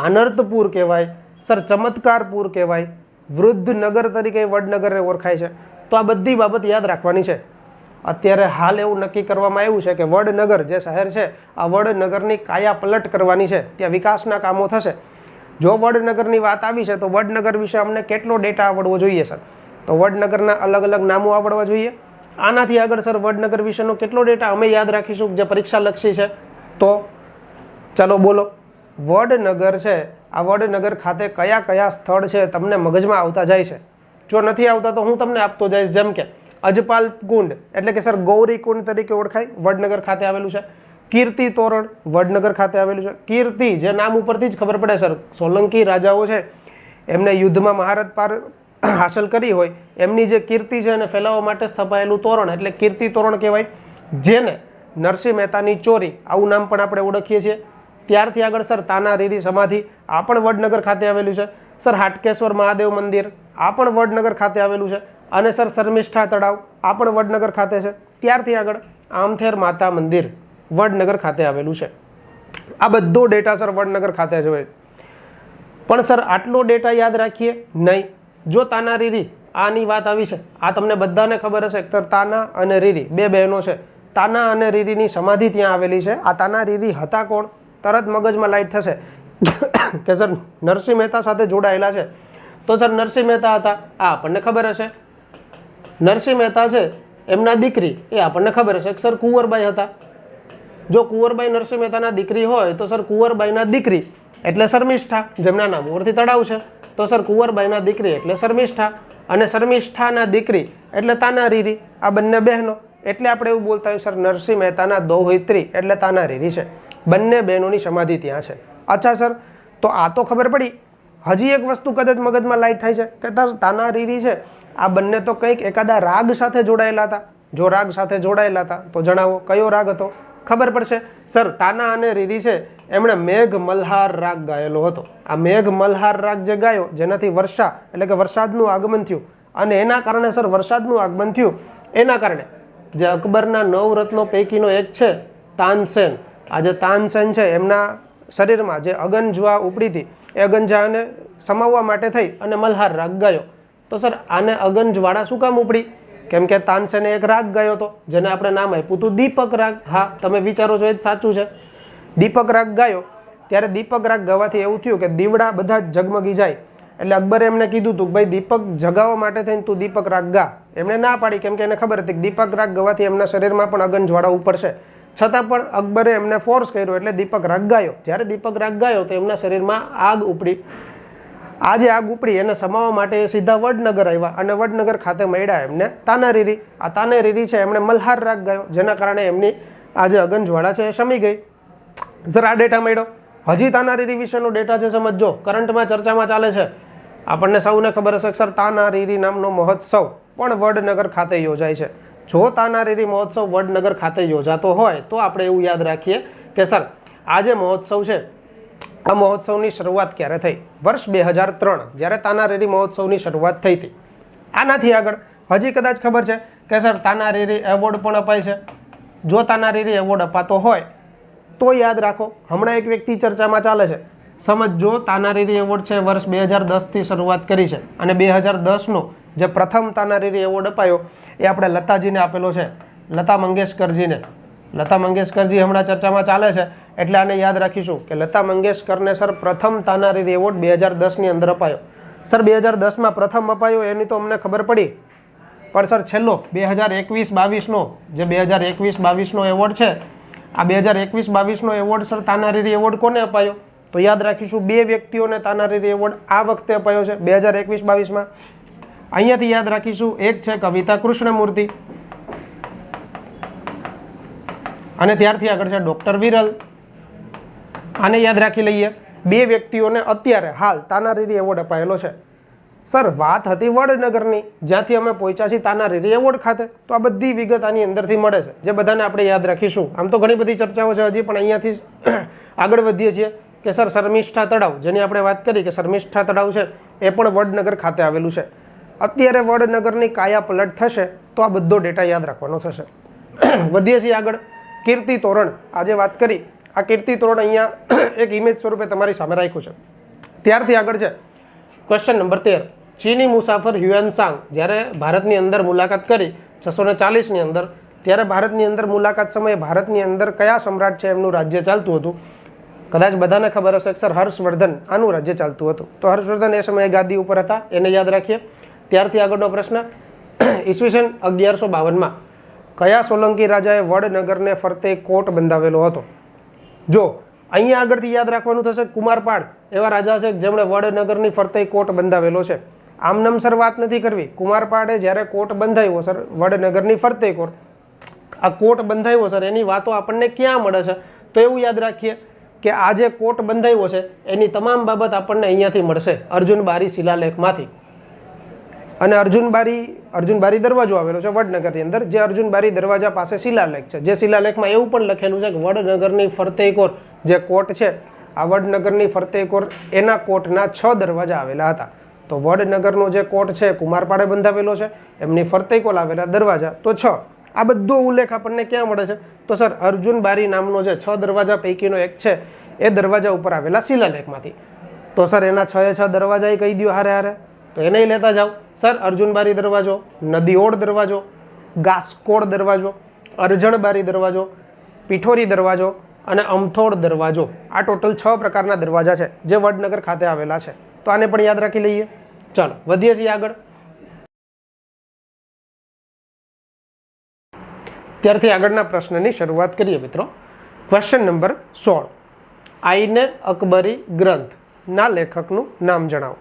આનર્તપુર કહેવાય, સર ચમત્કારપુર કહેવાય, વૃદ્ધનગર તરીકે વડનગરને ઓળખાય છે. તો આ બધી બાબત યાદ રાખવાની છે. અત્યારે હાલ એવું નક્કી કરવામાં આવ્યું છે કે વડનગર જે શહેર છે આ વડનગરની કાયા પલટ કરવાની છે, ત્યાં વિકાસના કામો થશે. જો વડનગરની વાત આવી છે તો વડનગર વિશે અમને કેટલો ડેટા આવડવો જોઈએ સર, તો વડનગરના અલગ અલગ નામો આવડવા જોઈએ. આનાથી આગળ સર વડનગર વિશેનો કેટલો ડેટા અમે યાદ રાખીશું જે પરીક્ષા લક્ષી છે, તો ચાલો બોલો. વડનગર છે આ વડનગર ખાતે કયા કયા સ્થળ છે તમને મગજમાં આવતા જાય છે? જો નથી આવતા તો હું તમને આપતો જઈશ. જેમ કે અજપાલ કુંડ એટલે કે સર ગૌરી કુંડ તરીકે ઓળખાય, વડનગર ખાતે આવેલું છે. કીર્તિ તોરણ વડનગર ખાતે આવેલું છે. કીર્તિ જે નામ ઉપરથી જ ખબર પડે સર, સોલંકી રાજાઓ છે એમને યુદ્ધમાં મહારથ પાર હાંસલ કરી હોય એમની જે કીર્તિ છે એને ફેલાવવા માટે સ્થપાયેલું તોરણ એટલે કીર્તિ તોરણ કહેવાય. જેને નરસિંહ મહેતાની ચોરી આવું નામ પણ આપણે ઓળખીએ છીએ. ત્યારથી આગળ સર તાનારીરી સમાધિ આ પણ વડનગર ખાતે આવેલું છે. સર હાટકેશ્વર મહાદેવ મંદિર આ પણ વડનગર ખાતે આવેલું છે. અને સર શર્મિષ્ઠા તળાવ આ પણ વડનગર ખાતે છે. ત્યારથી આગળ આમથેર માતા મંદિર વડનગર ખાતે આવેલું છે. આ બધો ડેટા સર વડનગર ખાતે છે. પણ સર આટલો ડેટા યાદ રાખીએ નહીં. જો તાનારીરી આની વાત આવી છે, આ તમને બધાને ખબર હશે કે તાના અને રીરી બે બહેનો છે. તાના અને રીરીની સમાધિ ત્યાં આવેલી છે. આ તાના રીરી હતા કોણ? તરત મગજમાં લાઈટ થશે કે સર નરસિંહ મહેતા સાથે જોડાયેલા છે. તો સર નરસિંહ મહેતા હતા આ આપણને ખબર હશે. નરસિંહ મહેતા છે એમના દીકરી એ આપણને ખબર હશે કે સર કુંવરબાઈ હતા. જો કુંવરબાઈ નરસિંહ મહેતાના દીકરી હોય તો સર કુંવરબાઈના દીકરી એટલે શર્મિષ્ઠા, જેમના નામ ઉપરથી તળાવ છે. તો સર કુંવરબાઈના દીકરી એટલે શર્મિષ્ઠા, અને શર્મિષ્ઠાના દીકરી એટલે તાનારીરી. આ બંને બહેનો એટલે આપણે એવું બોલતા હોય સર નરસિંહ મહેતાના દૌહિત્રી એટલે તાનારીરી છે. બંને બહેનોની સમાધિ ત્યાં છે. અચ્છા સર, તો આ તો ખબર પડી. હજી એક વસ્તુ કદાચ મગજમાં લાઈટ થાય છે કે તાનારીરી છે આ બંને તો કંઈક એકાદા રાગ સાથે જોડાયેલા હતા. જો રાગ સાથે જોડાયેલા હતા તો જણાવો કયો રાગ હતો? ખબર પડશે. સર તાના અને રીરી છે એમણે મેઘ મલ્હાર રાગ ગાયેલો હતો. આ મેઘ મલ્હાર રાગ જે ગાયો જેનાથી વર્ષા એટલે કે વરસાદનું આગમન થયું, અને એના કારણે સર વરસાદનું આગમન થયું એના કારણે જે અકબરના 9 રત્નો પૈકીનો એક છે તાનસેન, આ જે તાનસેન છે એમના શરીરમાં જે અગનજ્વા ઉપડી હતી એ અગનજ્વાને સમાવવા માટે થઈ અને મલ્હાર રાગ ગાયો. તો સર આને અગનજવાળા શું કામ ઉપડી? કેમ કે તાનસેને એક રાગ ગાયો હતો જેને આપણે નામ આપ્યું હતું દીપક રાગ. હા, તમે વિચારો છો એ જ સાચું છે. દીપક રાગ ગાયો ત્યારે દીપક રાગ ગાવાથી એવું થયું કે દીવડા બધા જ ઝગમગી જાય. એટલે અકબરે એમને કીધું હતું કે ભાઈ દીપક જગાવવા માટે થઈને તું દીપક રાગ ગા. એમણે ના પાડી કેમ કે એને ખબર હતી કે દીપક રાગ ગાવાથી એમના શરીરમાં પણ અગનજવાળા ઉપડશે. છતાં પણ અકબરે એમને ફોર્સ કર્યો એટલે દીપક રાગ ગાયો. જ્યારે દીપક રાગ ગાયો તો એમના શરીરમાં આગ ઉપડી. આ જે આગ ઉપડી એને સમાવવા માટે સીધા વડનગર આવ્યા અને વડનગર ખાતે મળ્યા એમને તાનારીરી. આ તાનારીરી છે એમણે મલ્હાર રાગ ગાયો જેના કારણે એમની આ જે અગનજવાળા છે એ શમી ગઈ. સર આ ડેટા મળ્યો. હજી તાનારીરી વિશેનો ડેટા છે સમજો, કરંટમાં ચર્ચામાં ચાલે છે. આપણને સૌને ખબર હશે સર તાનારીરી નામનો મહોત્સવ પણ વડનગર ખાતે યોજાય છે. જો તાનારીરી મહોત્સવ વડનગર ખાતે યોજાતો હોય તો આપણે એવું યાદ રાખીએ કે સર આ જે મહોત્સવ છે આ મહોત્સવની શરૂઆત ક્યારે થઈ? વર્ષ 2003 જ્યારે તાનારીરી મહોત્સવની શરૂઆત થઈ હતી. આનાથી આગળ હજી કદાચ ખબર છે કે સર તાનારીરી એવોર્ડ પણ અપાય છે. જો તાનારીરી એવોર્ડ અપાતો હોય તો યાદ રાખો, હમણાં એક વ્યક્તિ ચર્ચામાં ચાલે છે. સમજો તાનારીરી એવોર્ડ છે વર્ષ 2010થી શરૂઆત કરી છે અને 2010નો જે પ્રથમ તાનારીરી એવોર્ડ અપાયો એ આપણે લતાજીને આપેલો છે, લતા મંગેશકરજીને. લતા મંગેશકરજી હમણાં ચર્ચામાં ચાલે છે એટલે આને યાદ રાખીશું કે લતા મંગેશકરને સર પ્રથમ તાનારીરી એવોર્ડ 2010ની અંદર અપાયો. સર 2010માં પ્રથમ અપાયો એની તો અમને ખબર પડી, પણ સર છેલ્લો 2021-22નો જે 2021-22નો એવોર્ડ છે આ 2021-22નો એવોર્ડ સર તાનારીરી એવોર્ડ કોને અપાયો? તો યાદ રાખીશું બે વ્યક્તિઓને તાનારીરી એવોર્ડ આ વખતે અપાયો છે 2021-22માં. અહીંયાથી યાદ રાખીશું, એક છે કવિતા કૃષ્ણમૂર્તિ અને ત્યારથી આગળ છે ડૉક્ટર વિરલ. આને યાદ રાખી લઈએ. બે વ્યક્તિઓને અત્યારે હાલ તાનારીરી એવોર્ડ અપાયેલો છે. સર વાત હતી વડનગરની, જ્યાંથી અમે પહોંચ્યા છીએ તાના રેવોડ ખાતે. તો આ બધી વિગત આની અંદરથી મળે છે, જે બધાને આપણે યાદ રાખીશું. આમ તો ઘણી બધી ચર્ચાઓ છે હજી, પણ અહીંયાથી આગળ વધીએ છીએ કે સર શર્મિષ્ઠા તળાવ, જેની આપણે વાત કરી કે શર્મિષ્ઠા તળાવ છે એ પણ વડનગર ખાતે આવેલું છે. અત્યારે વડનગરની કાયા પલટ થશે તો આ બધો ડેટા યાદ રાખવાનો થશે. વધીએ છીએ આગળ. કીર્તિ તોરણ, આજે વાત કરી, આ કીર્તિ તોરણ અહીંયા એક ઇમેજ સ્વરૂપે તમારી સામે રાખ્યું છે. ત્યારથી આગળ છે ક્વેશ્ચન નંબર 13. ચીની મુસાફર હ્યુએન સાંગ જ્યારે ભારતની અંદર મુલાકાત કરી 640ની અંદર, ત્યારે ભારતની અંદર મુલાકાત સમયે ભારતની અંદર કયા સમ્રાટ છે એમનું રાજ્ય ચાલતું હતું? કદાચ બધાને ખબર હશે કે સર હર્ષવર્ધન આનું રાજ્ય ચાલતું હતું. તો હર્ષવર્ધન એ સમયે ગાદી ઉપર હતા, એને યાદ રાખીએ. ત્યારથી આગળનો પ્રશ્ન, ઈસવીસન 1152માં કયા સોલંકી રાજાએ વડનગરને ફરતે કોટ બંધાવેલો હતો? જો અહીંયા આગળથી યાદ રાખવાનું થશે કુમારપાળ એવા રાજા છે જેમણે વડનગરની ફરતે કોટ બંધાવેલો છે. આમનામ સર વાત નથી કરવી. કુમારપાળે જ્યારે કોટ બંધાવ્યો સર વડનગરની ફરતે કોટ, આ કોટ બંધાવ્યો સર એની વાતો આપણને ક્યાં મળે છે? તો એવું યાદ રાખીએ કે આ જે કોટ બંધાવ્યો છે એની તમામ બાબત આપણને અહીંયાથી મળશે, અર્જુન બારી શિલાલેખમાંથી. અને અર્જુન બારી દરવાજો આવેલો છે વડનગરની અંદર, જે અર્જુન બારી દરવાજા પાસે શિલાલેખ છે, જે શિલાલેખમાં એવું પણ લખેલું છે કે વડનગરની ફરતે કોર જે કોટ છે, આ વડનગરની ફરતે કોર એના કોટના 6 દરવાજા આવેલા હતા. તો વડનગરનો જે કોટ છે કુમારપાળે બંધાવેલો છે, એમની ફરતે કોલ આવેલા દરવાજા તો 6. આ બધો ઉલ્લેખ આપણને ક્યાં મળે છે? તો સર અર્જુન બારી નામનો જે 6 દરવાજા પૈકીનો એક છે એ દરવાજા ઉપર આવેલા શિલાલેખમાંથી. તો સર એના 6 દરવાજા કહી દો હારે હારે, તો એને લેતા જાઓ. સર અર્જુન બારી દરવાજો, નદીઓડ દરવાજો, ગાસ્કોડ દરવાજો, અરજણ બારી દરવાજો, પીઠોરી દરવાજો અને અમથોડ દરવાજો. આ ટોટલ 6 પ્રકારના દરવાજા છે જે વડનગર ખાતે આવેલા છે. તો આને પણ યાદ રાખી લઈએ. ચાલો વધીએ છીએ આગળ. ત્યારથી આગળના પ્રશ્નની શરૂઆત કરીએ મિત્રો. Question number 16. આઈને અકબરી ગ્રંથના લેખકનું નામ જણાવો.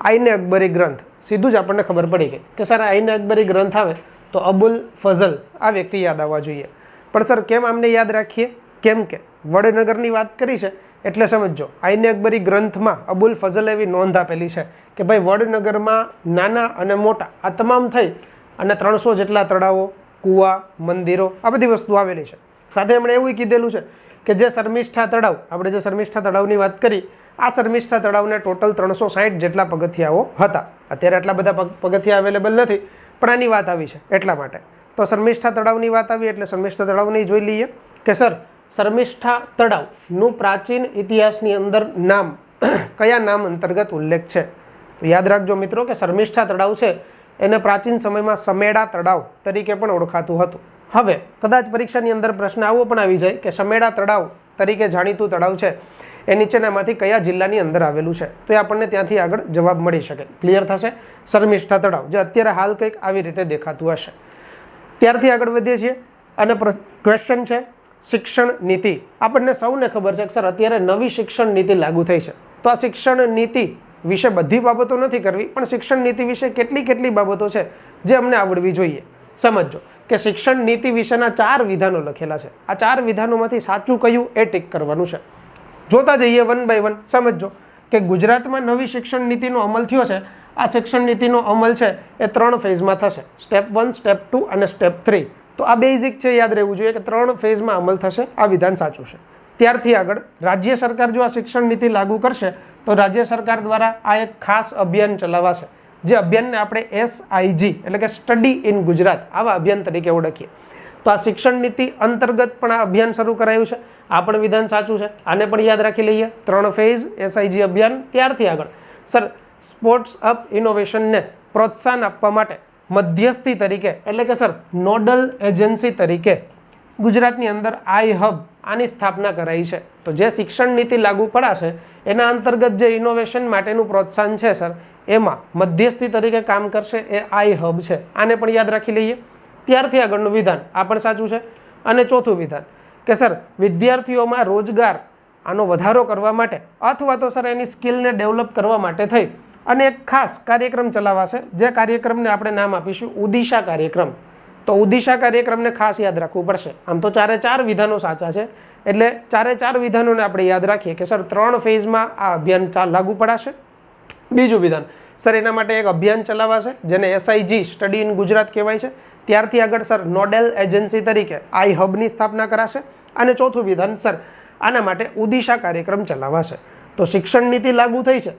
આઈને અકબરી ગ્રંથ, સીધું જ આપણને ખબર પડી ગઈ કે સર આઈને અકબરી ગ્રંથ આવે તો અબુલ ફઝલ આ વ્યક્તિ યાદ આવવા જોઈએ. પણ સર કેમ આમને યાદ રાખીએ? કેમ કે વડનગરની વાત કરી છે એટલે સમજો, આઈને અકબરી ગ્રંથમાં અબુલ ફઝલ એવી નોંધ આપેલી છે કે ભાઈ વડનગરમાં નાના અને મોટા આ તમામ થઈ અને 300 જેટલા તળાવો, કૂવા, મંદિરો આ બધી વસ્તુ આવેલી છે. સાથે એમણે એવું કીધેલું છે કે જે શર્મિષ્ઠા તળાવ, આપણે જે શર્મિષ્ઠા તળાવની વાત કરી, આ શર્મિષ્ઠા તળાવને ટોટલ 360 જેટલા પગથિયાઓ હતા. અત્યારે આટલા બધા પગથિયા અવેલેબલ નથી, પણ આની વાત આવી છે એટલા માટે. તો શર્મિષ્ઠા તળાવની વાત આવી એટલે શર્મિષ્ઠા તળાવની જોઈ લઈએ કે સર શર્મિષ્ઠા તળાવનું પ્રાચીન ઇતિહાસની અંદર નામ કયા નામ અંતર્ગત ઉલ્લેખ છે? તો યાદ રાખજો મિત્રો કે શર્મિષ્ઠા તળાવ છે એને પ્રાચીન સમયમાં સમેડા તળાવ તરીકે પણ ઓળખાતું હતું. હવે કદાચ પરીક્ષાની અંદર પ્રશ્ન આવો પણ આવી જાય કે સમેડા તળાવ તરીકે જાણીતું તળાવ છે એ નીચેનામાંથી કયા જિલ્લાની અંદર આવેલું છે? તો એ આપણને ત્યાંથી આગળ જવાબ મળી શકે, ક્લિયર થશે. શર્મિષ્ઠા તળાવ જે અત્યારે હાલ કંઈક આવી રીતે દેખાતું હશે. ત્યારથી આગળ વધીએ છીએ અને ક્વેશ્ચન છે શિક્ષણ નીતિ. આપણને સૌને ખબર છે કે સર અત્યારે નવી શિક્ષણ નીતિ લાગુ થઈ છે. તો આ શિક્ષણ નીતિ વિશે બધી બાબતો નથી કરવી, પણ શિક્ષણ નીતિ વિશે કેટલી બાબતો છે જે અમને આવડવી જોઈએ. સમજો કે શિક્ષણ નીતિ વિશેના 4 વિધાનો લખેલા છે. આ 4 વિધાનોમાંથી સાચું કયું એ ટીક કરવાનું છે. જોતા જઈએ વન બાય વન. સમજો કે ગુજરાતમાં નવી શિક્ષણ નીતિનો અમલ થયો છે. આ શિક્ષણ નીતિનો અમલ છે એ 3 ફેઝમાં થશે, સ્ટેપ 1, સ્ટેપ 2 અને સ્ટેપ 3. તો આ બેઝિક છે, યાદ રહેવું જોઈએ કે 3 ફેઝમાં અમલ થશે. આ વિધાન સાચું છે. ત્યારથી આગળ રાજ્ય સરકાર જો આ શિક્ષણ નીતિ લાગુ કરશે તો રાજ્ય સરકાર દ્વારા આ એક ખાસ અભિયાન ચલાવાશે, જે અભિયાનને આપણે SIG એટલે કે સ્ટડી ઇન ગુજરાત આવા અભિયાન તરીકે ઓળખીએ. તો આ શિક્ષણ નીતિ અંતર્ગત પણ આ અભિયાન શરૂ કરાયું છે. આ પણ વિધાન સાચું છે, આને પણ યાદ રાખી લઈએ. 3 ફેઝ SIG અભિયાન. ત્યારથી આગળ સર સ્પોર્ટ્સ અપ ઇનોવેશનને પ્રોત્સાહન આપવા માટે મધ્યસ્થી તરીકે એટલે કે સર નોડલ એજન્સી તરીકે ગુજરાતની અંદર આઈ હબ આની સ્થાપના કરાઈ છે. તો જે શિક્ષણ નીતિ લાગુ પડાશે એના અંતર્ગત જે ઇનોવેશન માટેનું પ્રોત્સાહન છે સર એમાં મધ્યસ્થી તરીકે કામ કરશે એ આઈ હબ છે. આને પણ યાદ રાખી લઈએ. ત્યારથી આગળનું વિધાન આ પણ સાચું છે. અને ચોથું વિધાન કે સર વિદ્યાર્થીઓમાં રોજગાર આનો વધારો કરવા માટે અથવા તો સર એની સ્કિલને ડેવલપ કરવા માટે થઈ અને એક ખાસ કાર્યક્રમ ચલાવાશે, જે કાર્યક્રમને આપણે નામ આપીશું ઉદિશા કાર્યક્રમ. તો ઉદિશા કાર્યક્રમને ખાસ યાદ રાખવું પડશે. આમ તો 4 વિધાનો સાચા છે, એટલે 4 વિધાનોને આપણે યાદ રાખીએ કે સર 3 ફેઝમાં આ અભિયાન લાગુ પડાશે. બીજું વિધાન સર એના માટે એક અભિયાન ચલાવાશે જેને SIG સ્ટડી ઇન ગુજરાત કહેવાય છે. ત્યારથી આગળ સર નોડેલ એજન્સી તરીકે આઈ હબની સ્થાપના કરાશે. અને ચોથું વિધાન સર આના માટે ઉદિશા કાર્યક્રમ ચલાવાશે. તો શિક્ષણ નીતિ લાગુ થઈ છે.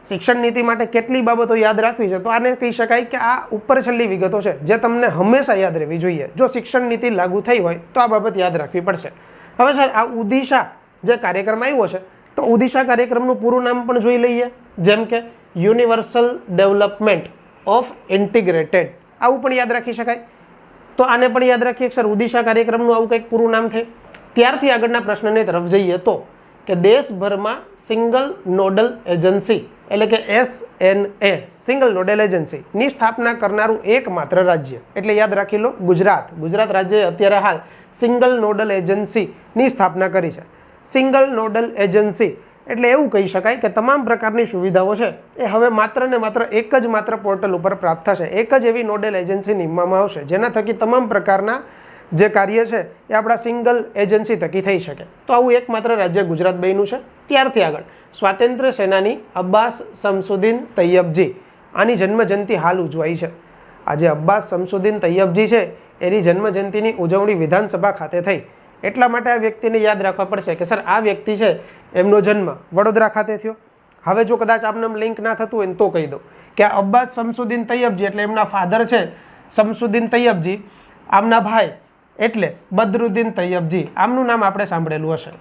શિક્ષણ નીતિ માટે કેટલી બાબતો યાદ રાખવી છે? તો આને કહી શકાય કે આ ઉપર છેલ્લી વિગતો છે જે તમને હંમેશા યાદ રહેવી જોઈએ. જો શિક્ષણ નીતિ લાગુ થઈ હોય તો આ બાબત યાદ રાખવી પડશે. હવે સર આ ઉદિશા જે કાર્યક્રમ આવ્યો છે તો ઉદિશા કાર્યક્રમનું પૂરું નામ પણ જોઈ લઈએ, જેમ કે યુનિવર્સલ ડેવલપમેન્ટ ઓફ ઇન્ટિગ્રેટેડ, આવું પણ યાદ રાખી શકાય. તો આને પણ યાદ રાખીએ સર ઉદિશા કાર્યક્રમનું આવું કંઈક પૂરું નામ છે. ત્યારથી આગળના પ્રશ્નની તરફ જઈએ તો કે દેશભરમાં સિંગલ નોડલ એજન્સી એટલે કે SNA સિંગલ નોડલ એજન્સીની સ્થાપના કરનારું એકમાત્ર રાજ્ય એટલે યાદ રાખી લો ગુજરાત. ગુજરાત રાજ્યએ અત્યારે હાલ સિંગલ નોડલ એજન્સીની સ્થાપના કરી છે. સિંગલ નોડલ એજન્સી એટલે એવું કહી શકાય કે તમામ પ્રકારની સુવિધાઓ છે એ હવે માત્ર ને માત્ર એક જ માત્ર પોર્ટલ ઉપર પ્રાપ્ત થશે. એક જ એવી નોડલ એજન્સી નિમવામાં આવશે જેના થકી તમામ પ્રકારના જે કાર્ય છે એ આપણા સિંગલ એજન્સી થકી થઈ શકે. તો આવું એકમાત્ર રાજ્ય ગુજરાત બન્યું છે. ત્યારથી આગળ સ્વાતંત્ર્ય સેનાની અબ્બાસ શમસુદ્દીન તૈયબજી આની જન્મજયંતિ હાલ ઉજવાઈ છે. આજે અબ્બાસ શમસુદ્દીન તૈયબજી છે એની જન્મજયંતિની ઉજવણી વિધાનસભા ખાતે થઈ. એટલા માટે આ વ્યક્તિને યાદ રાખવા પડશે કે સર આ વ્યક્તિ છે એમનો જન્મ વડોદરા ખાતે થયો. હવે જો કદાચ આપને લિંક ના થતું હોય તો કહી દો કે આ અબ્બાસ શમસુદ્દીન તૈયબજી એટલે એમના ફાધર છે શમસુદ્દીન તૈયબજી, આમના ભાઈ એટલે બદરુદ્દીન તૈયબજી, આમનું નામ આપણે સાંભળેલું હશે.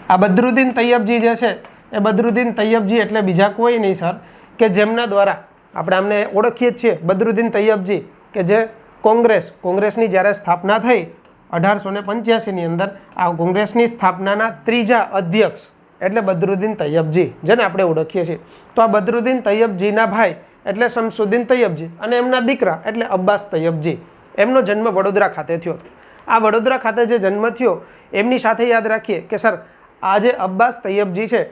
આ બદરુદ્દીન તૈયબજી જે છે એ બદરુદ્દીન તૈયબજી એટલે બીજા કોઈ નહીં સર કે જેમના દ્વારા આપણે આમને ઓળખીએ જ છીએ બદરુદ્દીન તૈયબજી કે જે કોંગ્રેસની જ્યારે સ્થાપના થઈ 1885ની અંદર આ કોંગ્રેસની સ્થાપનાના ત્રીજા અધ્યક્ષ એટલે બદરુદ્દીન તૈયબજી જેને આપણે ઓળખીએ છીએ. તો આ બદરુદ્દીન તૈયબજીના ભાઈ એટલે શમસુદ્દીન તૈયબજી અને એમના દીકરા એટલે અબ્બાસ તૈયબજી એમનો જન્મ વડોદરા ખાતે થયો. આ વડોદરા ખાતે જે જન્મ થયો એમની સાથે યાદ રાખીએ કે સર આ જે અબ્બાસ તૈયબજી છે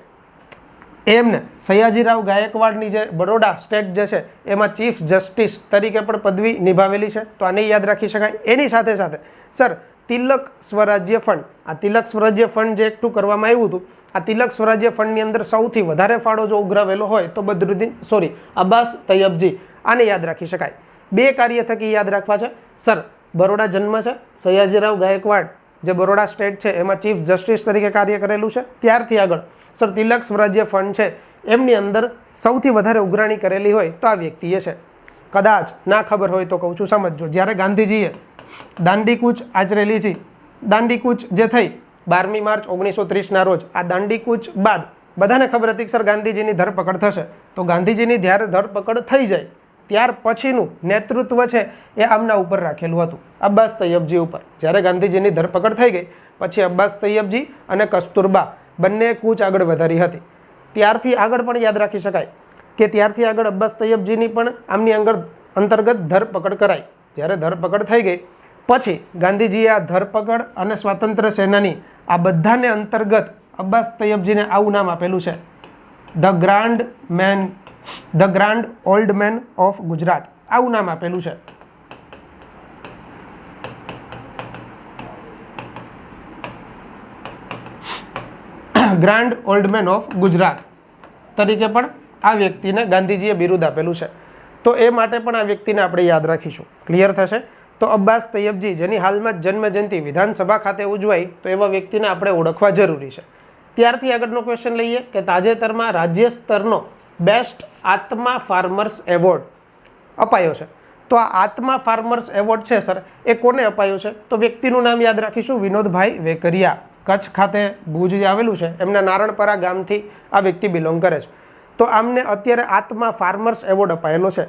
એમને સયાજીરાવ ગાયકવાડની જે બરોડા સ્ટેટ જે છે એમાં ચીફ જસ્ટિસ તરીકે પણ પદવી નિભાવેલી છે. તો આને યાદ રાખી શકાય. એની સાથે સાથે સર તિલક સ્વરાજ્ય ફંડ, આ તિલક સ્વરાજ્ય ફંડ જે એકઠું કરવામાં આવ્યું હતું આ તિલક સ્વરાજ્ય ફંડની અંદર સૌથી વધારે ફાળો જો ઉઘરાવેલો હોય તો અબ્બાસ તૈયબજી, આને યાદ રાખી શકાય. બે કાર્ય થકી યાદ રાખવા છે સર. બરોડા જન્મ છે, સયાજીરાવ ગાયકવાડ જે બરોડા સ્ટેટ છે એમાં ચીફ જસ્ટિસ તરીકે કાર્ય કરેલું છે. ત્યારથી આગળ સર તિલક સ્વરાજ્ય ફંડ છે એમની અંદર સૌથી વધારે ઉઘરાણી કરેલી હોય તો આ વ્યક્તિએ છે. કદાચ ના ખબર હોય તો કહું છું સમજજો. જ્યારે ગાંધીજીએ દાંડીકૂચ આચરેલી છે, દાંડીકૂચ જે થઈ 12મી માર્ચ 1930ના રોજ, આ દાંડીકૂચ બાદ બધાને ખબર હતી કે સર ગાંધીજીની ધરપકડ થશે. તો ગાંધીજીની જ્યારે ધરપકડ થઈ જાય ત્યાર પછીનું નેતૃત્વ છે એ આમના ઉપર રાખેલું હતું, અબ્બાસ તૈયબજી ઉપર. જ્યારે ગાંધીજીની ધરપકડ થઈ ગઈ પછી અબ્બાસ તૈયબજી અને કસ્તુરબા બંને કૂચ આગળ વધારી હતી. ત્યારથી આગળ પણ યાદ રાખી શકાય કે ત્યારથી આગળ અબ્બાસ તૈયબજીની પણ આમની અંતર્ગત ધરપકડ કરાઈ. જ્યારે ધરપકડ થઈ ગઈ પછી ગાંધીજીએ આ ધરપકડ અને સ્વાતંત્ર્ય સેનાની આ બધાને અંતર્ગત અબ્બાસ તૈયબજીને આવું નામ આપેલું છે the grand old man of Gujarat, આવું નામ આપેલું છે. Grand old man of Gujarat તરીકે પણ આ વ્યક્તિને ગાંધીજીએ બિરુદ આપેલું છે. તો એ માટે પણ આ વ્યક્તિને આપણે યાદ રાખીશું. ક્લિયર થશે? તો અબ્બાસ તૈયબજી જેની હાલમાં જ જન્મજયંતિ વિધાનસભા ખાતે ઉજવાઈ તો એવા વ્યક્તિને આપણે ઓળખવા જરૂરી છે. ત્યારથી આગળનો ક્વેશ્ચન લઈએ કે તાજેતરમાં રાજ્ય સ્તરનો બેસ્ટ આત્મા ફાર્મર્સ એવોર્ડ અપાયો છે. તો આ આત્મા ફાર્મર્સ એવોર્ડ છે સર એ કોને અપાયો છે? તો વ્યક્તિનું નામ યાદ રાખીશું, વિનોદભાઈ વેકરિયા. કચ્છ ખાતે ભુજ જે આવેલું છે એમના નારણપરા ગામથી આ વ્યક્તિ બિલોંગ કરે છે. તો આમને અત્યારે આત્મા ફાર્મર્સ એવોર્ડ અપાયેલો છે.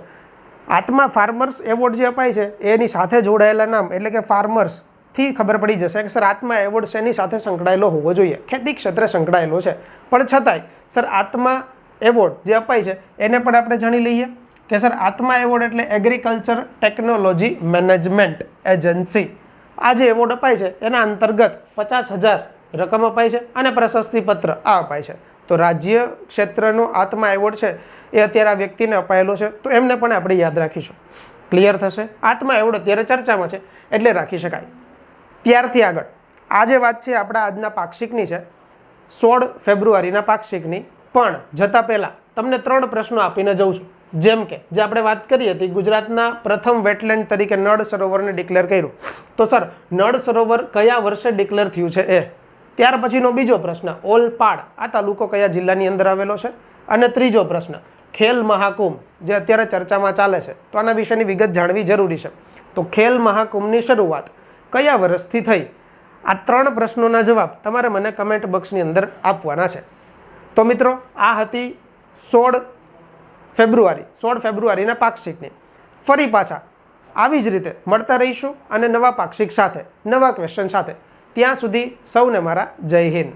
આત્મા ફાર્મર્સ એવોર્ડ જે અપાય છે એની સાથે જોડાયેલા નામ એટલે કે ફાર્મર્સથી ખબર પડી જશે કે સર આત્મા એવોર્ડ શેની સાથે સંકળાયેલો હોવો જોઈએ? ખેતી ક્ષેત્રે સંકળાયેલો છે. પણ છતાંય સર આત્મા એવોર્ડ જે અપાય છે એને પણ આપણે જાણી લઈએ કે સર આત્મા એવોર્ડ એટલે એગ્રીકલ્ચર ટેકનોલોજી મેનેજમેન્ટ એજન્સી. આ જે એવોર્ડ અપાય છે એના અંતર્ગત 50,000 રકમ અપાય છે અને પ્રશસ્તિપત્ર આ અપાય છે. તો રાજ્ય ક્ષેત્રનો આત્મા એવોર્ડ છે એ અત્યારે આ વ્યક્તિને અપાયેલો છે. તો એમને પણ આપણે યાદ રાખીશું. ક્લિયર થશે? આત્મા એવોર્ડ અત્યારે ચર્ચામાં છે એટલે રાખી શકાય. ત્યારથી આગળ આ જે વાત છે આપણા આજના પાક્ષિકની છે 16 ફેબ્રુઆરીના પાક્ષિકની. પણ જતાં પહેલાં તમને 3 પ્રશ્નો આપીને જઉં છું. જેમ કે જે આપણે વાત કરી હતી, ગુજરાતના પ્રથમ વેટલેન્ડ તરીકે નળ સરોવરને ડિક્લેર કર્યું. તો સર નળ સરોવર કયા વર્ષે ડિક્લેર થયું છે એ. ત્યાર પછીનો બીજો પ્રશ્ન, ઓલપાડ આ તાલુકો કયા જિલ્લાની અંદર આવેલો છે. અને ત્રીજો પ્રશ્ન, ખેલ મહાકુંભ જે અત્યારે ચર્ચામાં ચાલે છે, તો આના વિશેની વિગત જાણવી જરૂરી છે. તો ખેલ મહાકુંભની શરૂઆત કયા વર્ષથી થઈ? આ 3 પ્રશ્નોના જવાબ તમારે મને કમેન્ટ બોક્સની અંદર આપવાના છે. તો મિત્રો આ હતી 16 ફેબ્રુઆરીના પાક્ષિકની. ફરી પાછા આવી જ રીતે મળતા રહીશું અને નવા પાક્ષિક સાથે, નવા ક્વેશ્ચન સાથે. ત્યાં સુધી સૌને મારા જય હિન્દ.